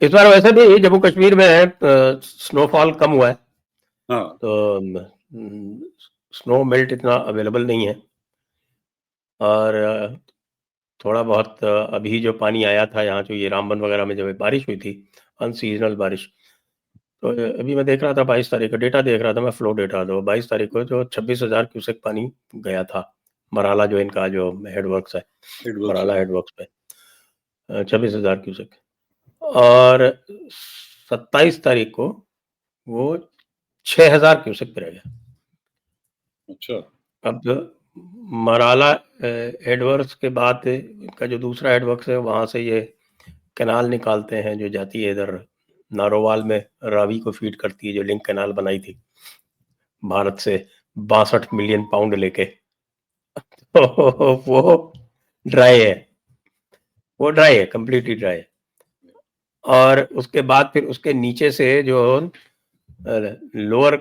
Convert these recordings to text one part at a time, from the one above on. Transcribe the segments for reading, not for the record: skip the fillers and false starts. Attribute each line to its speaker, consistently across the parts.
Speaker 1: इस बार वैसे भी जम्मू कश्मीर में स्नोफॉल कम हुआ है,
Speaker 2: हाँ
Speaker 1: तो स्नो मेल्ट इतना अवेलेबल नहीं है। और थोड़ा बहुत अभी जो पानी आया था यहाँ, जो ये रामबन वगैरह में जब बारिश हुई थी, अनसीजनल बारिश, तो अभी मैं देख रहा था 22 तारीख का डेटा देख रहा था मैं, फ्लो डेटा, तो 22 तारीख को जो 26,000 क्यूसेक पानी गया था मराला, जो इनका जो हेडवर्क्स है,
Speaker 2: हेडवर्क्स
Speaker 1: मराला
Speaker 2: है।
Speaker 1: हेडवर्क्स पे 26,000 क्यूसेक। और 27 तारीख को वो 6,000 क्यूसेक पे रह गया।
Speaker 2: अच्छा
Speaker 1: अब मराला हेडवर्क्स के बाद इनका जो दूसरा हेडवर्क्स है, वहाँ से ये कैनाल निकालते हैं जो जाती है इधर नारोवाल में, रावी को फीड करती है, जो लिंक कैनाल बनाई थी भारत से 62 मिलियन पाउंड लेके। तो वो ड्राई है, वो ड्राई है, कंप्लीटली ड्राई है। और उसके बाद फिर उसके नीचे से जो लोअर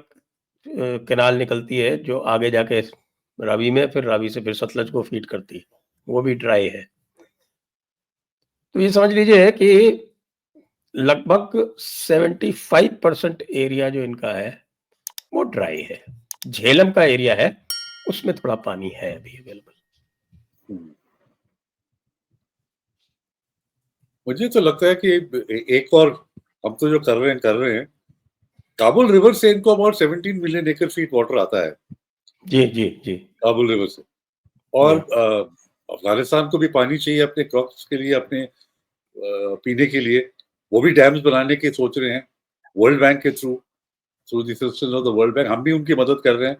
Speaker 1: कैनाल निकलती है, जो आगे जाके रावी में, फिर रावी से फिर सतलज को फीड करती है, वो भी ड्राई है। तो ये समझ लीजिए कि लगभग 75% एरिया जो इनका है वो ड्राई है। झेलम का एरिया है, उसमें थोड़ा पानी है अभी अवेलेबल।
Speaker 2: मुझे तो लगता है कि एक और हम तो जो कर रहे हैं, काबुल रिवर से इनको अबाउट 17 मिलियन एकड़ फीट वाटर आता है,
Speaker 1: जी जी जी
Speaker 2: काबुल रिवर से। और
Speaker 1: जी
Speaker 2: अफगानिस्तान को भी पानी चाहिए अपने क्रॉप्स के लिए, अपने पीने के लिए। वो भी डैम्स बनाने की सोच रहे हैं वर्ल्ड बैंक के through, through the system of the world bank. हम भी उनकी मदद कर रहे हैं।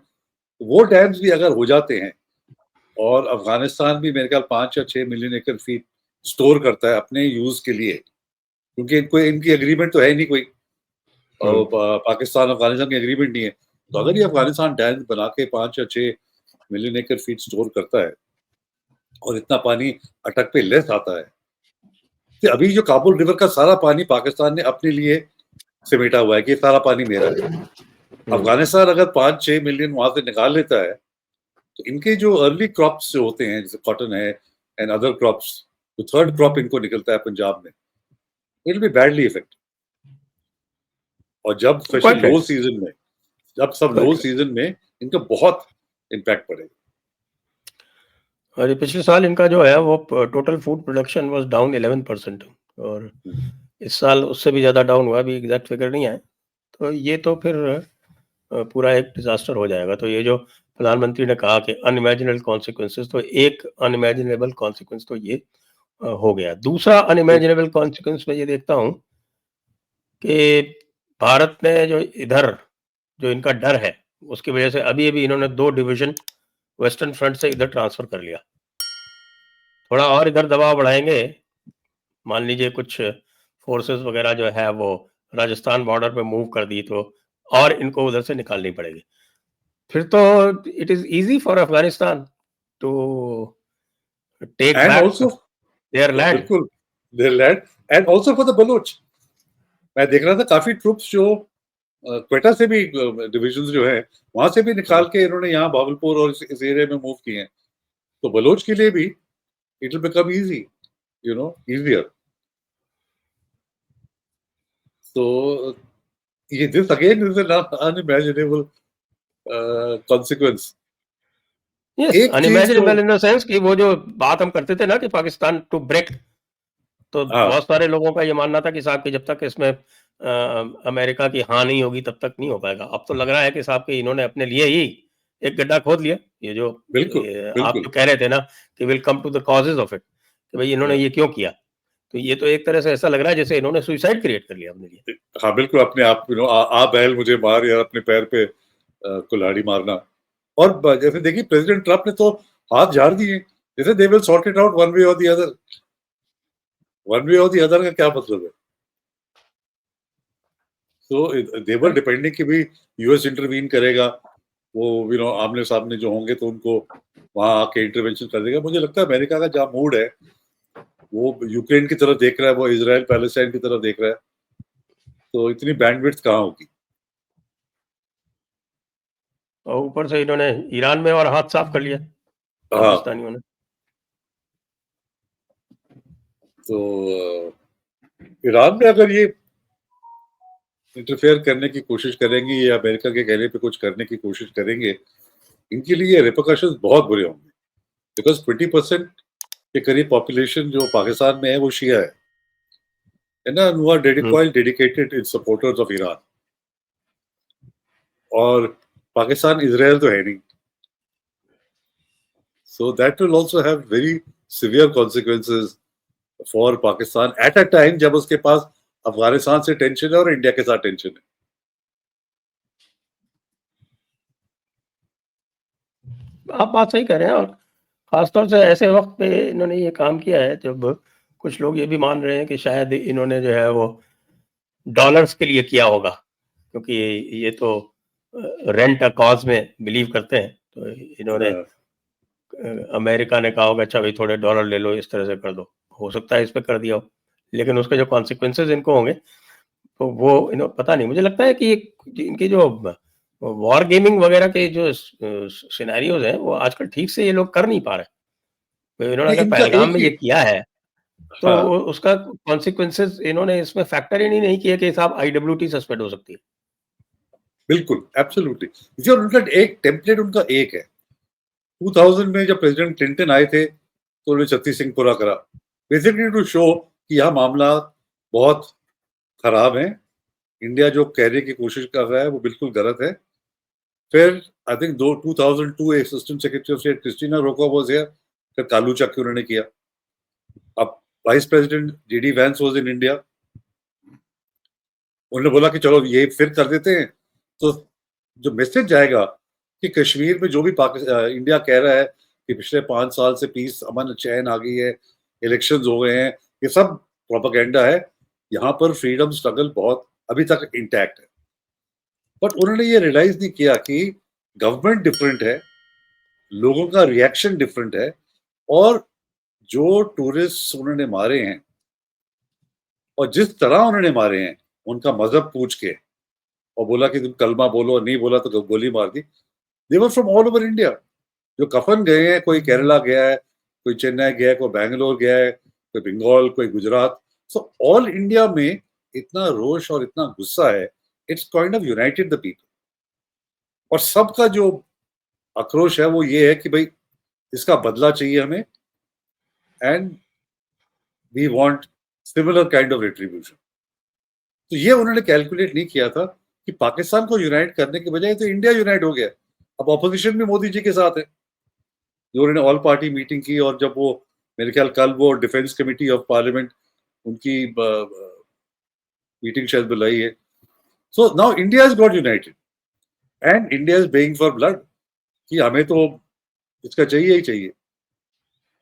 Speaker 2: वो डैम्स भी अगर हो जाते हैं, और अफगानिस्तान भी मेरे ख्याल 5 या 6 मिलियन एकड़ फीट स्टोर करता है अपने यूज के लिए, क्योंकि इनको इनकी एग्रीमेंट तो है नहीं कोई, और पाकिस्तान अफगानिस्तान की एग्रीमेंट नहीं है। तो अगर ये अफगानिस्तान डैम बना के 5 या 6 मिलियन एकड़ फीट स्टोर करता है, और इतना पानी अटक पे लेस आता है, तो अभी जो काबुल रिवर का सारा पानी पाकिस्तान ने अपने लिए समेटा हुआ है कि सारा पानी मेरा है। अफगानिस्तान अगर 5-6 मिलियन वहां से निकाल लेता है, तो इनके जो अर्ली क्रॉप्स जो होते हैं, जैसे कॉटन है एंड अदर क्रॉप्स, जो थर्ड क्रॉप इनको निकलता है पंजाब में, it will be badly effect. और जब specially
Speaker 1: quite
Speaker 2: low
Speaker 1: right,
Speaker 2: season में, जब सब लो
Speaker 1: क्वाइट राइट।
Speaker 2: सीजन में इनका बहुत इम्पैक्ट पड़ेगा।
Speaker 1: और ये पिछले साल इनका जो है वो total food production was down 11%, और इस साल उससे भी ज़्यादा डाउन हुआ, अभी एग्जैक्ट फिगर नहीं है। तो ये तो फिर पूरा एक डिजास्टर हो जाएगा। तो ये जो प्रधानमंत्री ने कहा कि अनइमेजिनेबल कॉन्सिक्वेंसेस, तो एक अनइमेजिनेबल कॉन्सिक्वेंस तो ये हो गया। दूसरा अनइमेजिनेबल कॉन्सिक्वेंस मैं ये देखता हूँ कि भारत ने जो इधर जो इनका डर है, उसकी वजह से अभी अभी इन्होंने 2 डिवीजन वेस्टर्न फ्रंट से इधर ट्रांसफर कर लिया। थोड़ा और इधर दबाव बढ़ाएंगे, मान लीजिए कुछ फोर्सेस वगैरह जो है वो राजस्थान बॉर्डर पे मूव कर दी, तो और इनको उधर से निकालनी पड़ेगी। फिर तो it is easy for Afghanistan to take
Speaker 2: and
Speaker 1: back
Speaker 2: also,
Speaker 1: their land.
Speaker 2: बिल्कुल, their land, and also for the Baloch. मैं देख रहा था काफी ट्रुप्स जो क्वेटा से भी, डिविजन जो है वहां से भी निकाल के इन्होंने यहाँ भागलपुर और इस एरिया में मूव किए हैं। तो बलोच के लिए भी it will become easy, you know, easier. तो ये this again is an unimaginable consequence.
Speaker 1: Yes,
Speaker 2: एक चीज तो,
Speaker 1: अनइमेजिनेबल इन द सेंस कि वो जो बात हम करते थे ना कि पाकिस्तान टू ब्रेक, तो
Speaker 2: हाँ
Speaker 1: बहुत सारे लोगों का ये मानना था कि साहब कि जब तक इसमें अमेरिका की हाँ नहीं होगी तब तक नहीं हो पाएगा। अब तो लग रहा है कि साहब कि इन्होंने अपने लिए ही एक गड्ढा खोद लिया। ये जो
Speaker 2: बिल्कुल
Speaker 1: आप
Speaker 2: बिल्कुल।
Speaker 1: जो कह रहे थे ना कि will come to the causes of it, कि भाई इन्होंने ये क्यों किया, तो ये तो एक तरह से ऐसा लग रहा है जैसे इन्होंने सुसाइड क्रिएट कर लिया अपने लिए।
Speaker 2: हाँ बिल्कुल, अपने आप, यू नो, आ बैल मुझे मार, या अपने पैर पे कुल्हाड़ी मारना। और जैसे देखिए प्रेसिडेंट ट्रम्प ने तो हाथ झाड़ दिए, जैसे they will sort it out one way और द अदर। वन वे और द अदर का क्या मतलब है? तो दे वर डिपेंडिंग कि भी यूएस इंटरवीन करेगा, वो, यू नो, आमने सामने जो होंगे तो उनको वहां आके इंटरवेंशन कर देगा। मुझे लगता है अमेरिका का जहाँ मूड है, वो यूक्रेन की तरफ देख रहा है, वो इसराइल पैलेस्टाइन की तरफ देख रहा है। तो इतनी बैंडविड्थ कहाँ होगी?
Speaker 1: और ऊपर से इन्होंने ईरान में और हाथ साफ कर लिया
Speaker 2: हाँ।
Speaker 1: पाकिस्तानियों ने।
Speaker 2: तो ईरान में अगर ये इंटरफेयर करने की कोशिश करेंगे या अमेरिका के कहने पे कुछ करने की कोशिश करेंगे, इनके लिए रिपरकशंस बहुत बुरे होंगे, बिकॉज 20% के करीब पॉपुलेशन जो पाकिस्तान में है वो शिया है ना, who are quite dedicated in supporters of Iran. और पाकिस्तान इजराइल तो है नहीं, so that will also have very severe consequences for Pakistan at a time जब उसके पास अफगानिस्तान से टेंशन है और इंडिया के साथ टेंशन है।
Speaker 1: आप बात सही कह रहे हैं, और खासतौर से ऐसे वक्त पे इन्होंने ये काम किया है जब कुछ लोग ये भी मान रहे हैं कि शायद इन्होंने जो है वो डॉलर्स के लिए किया होगा, क्योंकि ये तो रेंट अ कॉज में बिलीव करते हैं, तो इन्होंने अमेरिका ने कहा होगा अच्छा भाई थोड़े डॉलर ले लो, इस तरह से कर दो, हो सकता है इस पे कर दिया हो, लेकिन उसके जो कॉन्सिक्वेंसेज इनको होंगे तो वो इन्हें पता नहीं। मुझे लगता है कि इनकी जो वॉर गेमिंग वगैरह के जो सिनेरियोज हैं वो आजकल ठीक से ये लोग कर नहीं पा रहे। तो इन्होंने अगर
Speaker 2: इनका
Speaker 1: पहलगाम
Speaker 2: एक
Speaker 1: में
Speaker 2: ही
Speaker 1: ये किया है तो
Speaker 2: हाँ
Speaker 1: उसका कॉन्सिक्वेंसेज इन्होंने इसमें फैक्टर ही नहीं किया कि साहब IWT सस्पेंड हो सकती है।
Speaker 2: बिल्कुल एब्सोल्युटली, उनका एक टेम्पलेट उनका एक है। 2000 में जब प्रेसिडेंट क्लिंटन आए थे तो उन्होंने 36 सिंह पूरा करा, बेसिकली टू शो कि यह मामला बहुत खराब है, इंडिया जो कहने की कोशिश कर रहा है वो बिल्कुल गलत है। फिर I think 2002 assistant secretary of state Christina Rocca was here, फिर कालू चक्की उन्होंने किया। अब vice president JD Vance was in India, उन्होंने बोला कि चलो ये फिर कर देते हैं, तो जो मैसेज जाएगा कि कश्मीर में जो भी इंडिया कह रहा है कि पिछले 5 साल से पीस अमन चैन आ गई है, इलेक्शंस हो गए हैं, ये सब प्रोपेगेंडा है, यहाँ पर फ्रीडम स्ट्रगल बहुत अभी तक इंटैक्ट है। बट उन्होंने ये रियलाइज नहीं किया कि गवर्नमेंट डिफरेंट है, लोगों का रिएक्शन डिफरेंट है, और जो टूरिस्ट उन्होंने मारे हैं और जिस तरह उन्होंने मारे हैं, उनका मजहब पूछ के और बोला कि तुम कलमा बोलो, नहीं बोला तो गोली मार दी। They were from all over India. जो कफन गए हैं, कोई केरला गया है, कोई चेन्नई गया है, कोई बैंगलोर गया है, कोई बंगाल, कोई गुजरात। सो ऑल इंडिया में इतना रोष और इतना गुस्सा है, it's kind of United the people. और सबका जो आक्रोश है वो ये है कि भाई इसका बदला चाहिए हमें, and we want similar kind of retribution. तो ये उन्होंने कैलकुलेट नहीं किया था कि पाकिस्तान को यूनाइट करने के बजाय तो इंडिया यूनाइट हो गया। अब ऑपोजिशन भी मोदी जी के साथ है, जो उन्होंने ऑल पार्टी मीटिंग की, और जब वो मेरे ख्याल कल वो डिफेंस कमेटी ऑफ पार्लियामेंट उनकी मीटिंग शायद बुलाई है। So now India is got United and India is being for blood कि हमें तो इसका चाहिए ही चाहिए।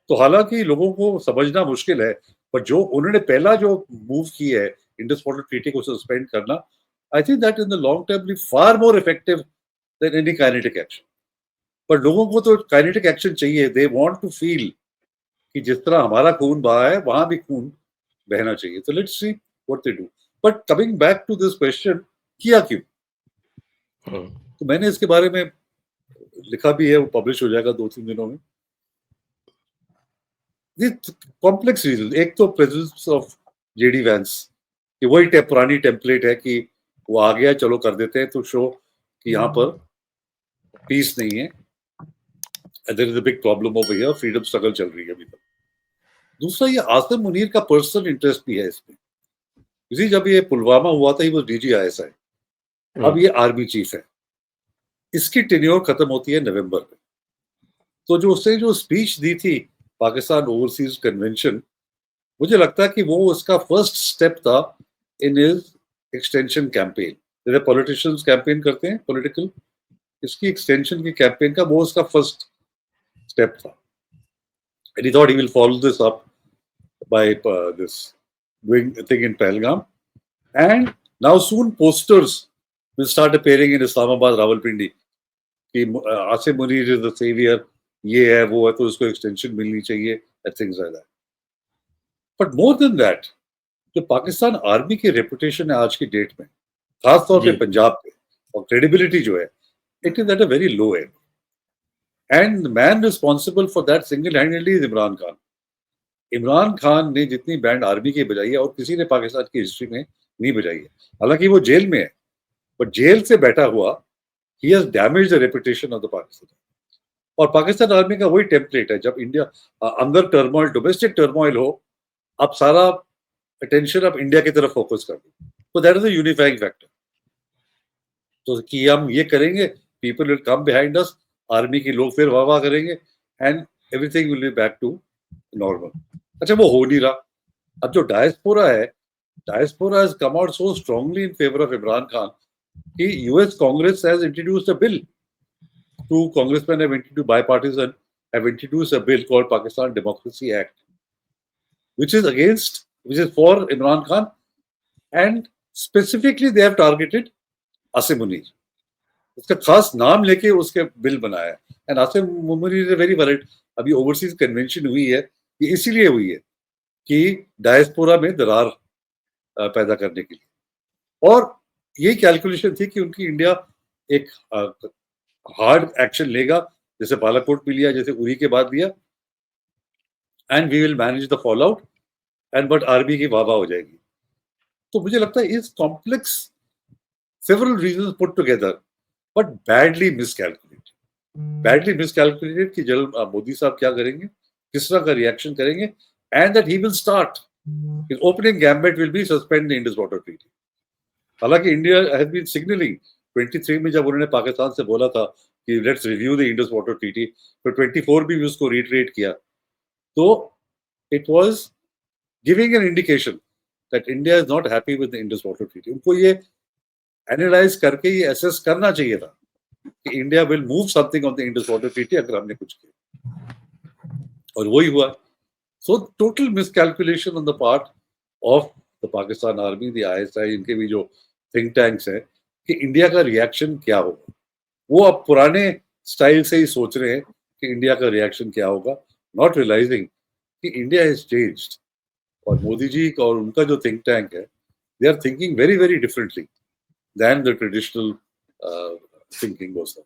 Speaker 2: तो हालांकि लोगों को समझना मुश्किल है, पर जो उन्होंने पहला जो मूव की है इंडस वाटर ट्रीटी को सस्पेंड करना, I think that in the long term be far more effective than any kinetic action. पर लोगों को तो काइनेटिक एक्शन चाहिए, दे वांट टू फील कि जिस तरह हमारा खून बहा है वहां भी खून बहना चाहिए। तो let's see what they do. But coming back to this question, किया क्यों? तो मैंने इसके बारे में लिखा भी है, वो पब्लिश हो जाएगा 2-3 दिनों में। कॉम्प्लेक्स रीजन, एक तो प्रेजेंस ऑफ जेडी वैंस, कि वही पुरानी टेम्पलेट है कि वो आ गया चलो कर देते हैं, तो शो कि यहाँ पर पीस नहीं है, there is a big problem over here, freedom struggle चल रही है अभी तक। दूसरा ये आसिम मुनीर का पर्सनल इंटरेस्ट भी है इसमें। इसी जब ये पुलवामा हुआ था, वो DGISI, अब ये आर्मी चीफ है, इसकी टेन्योर खत्म होती है नवंबर में। तो जो उसने जो स्पीच दी थी पाकिस्तान ओवरसीज कन्वेंशन, मुझे लगता है कि वो उसका फर्स्ट स्टेप था इन हिज एक्सटेंशन कैंपेन। जैसे पॉलिटिशियंस कैंपेन करते हैं पॉलिटिकल, इसकी एक्सटेंशन की कैंपेन का वो उसका फर्स्ट स्टेप था। And he thought he will follow this up by this doing a thing in Pahalgam, and now soon posters will start appearing in Islamabad, Rawalpindi कि Asim Munir is the saviour, ये है वो है, तो उसको एक्सटेंशन मिलनी चाहिए, things like that. But more than that, जो पाकिस्तान आर्मी की रेपुटेशन है आज की डेट में, खासतौर पे पंजाब पे, और क्रेडिबिलिटी जो है, it is at a very low and, and the man responsible for that single handedly is Imran Khan. Imran Khan ने जितनी बैंड आर्मी की बजाई है और किसी ने पाकिस्तान की हिस्ट्री में नहीं बजाई है, हालांकि वो जेल में है, बट जेल से बैठा हुआ he has damaged the reputation of the Pakistan. और पाकिस्तान आर्मी का वही टेम्पलेट है, जब इंडिया अंदर टर्मोइल, डोमेस्टिक टर्मोइल हो, आप सारा अटेंशन आप इंडिया की तरफ फोकस कर दो, तो that is a unifying factor. तो कि हम ये करेंगे, people will come behind us, army के लोग फिर वाह वाह करेंगे and everything will be back to normal. अच्छा, वो हो नहीं रहा। अब जो डायस्पोरा है, diaspora has come out so strongly in favour of Imran Khan कि US Congress has introduced a bill, two congressmen have introduced, bipartisan have introduced a bill called Pakistan Democracy Act, which is for Imran Khan, and specifically they have targeted Asim Munir. उसका खास नाम लेके उसके bill बनाया है। And Asim Munir is very valid. अभी overseas convention हुई है, ये इसीलिए हुई है कि डायस्पोरा में दरार पैदा करने के लिए, और यही कैलकुलेशन थी कि उनकी इंडिया एक हार्ड एक्शन लेगा, जैसे बालाकोट में लिया, जैसे उरी के बाद लिया, and we will manage the fallout, and but army की वाह वाह हो जाएगी। तो मुझे लगता है इस complex several reasons put together but badly miscalculated कि जल मोदी साहब क्या करेंगे, किस तरह का रिएक्शन करेंगे, and that he will start his opening gambit will be suspend the Indus water treaty. हालांकि इंडिया हैज बीन सिग्नलिंग 23 में, जब उन्होंने पाकिस्तान से बोला था कि let's review the Indus water treaty, तो 24 भी उसको रिटरेट किया, तो it was giving an indication that India is not happy with the Indus water treaty. उनको ये एनालाइज करके ये असेस करना चाहिए था कि India will move something on the Indus water treaty अगर हमने कुछ किया, और वही हुआ। So total miscalculation on the part of the Pakistan army, the ISI, इनके भी जो थिंक टैंक्स हैं कि इंडिया का रिएक्शन क्या होगा, वो अब पुराने स्टाइल से ही सोच रहे हैं कि इंडिया का रिएक्शन क्या होगा, नॉट रियलाइजिंग कि इंडिया हैज चेंज्ड। और मोदी जी का और उनका जो थिंक टैंक है, they are thinking very very differently than the traditional thinking was.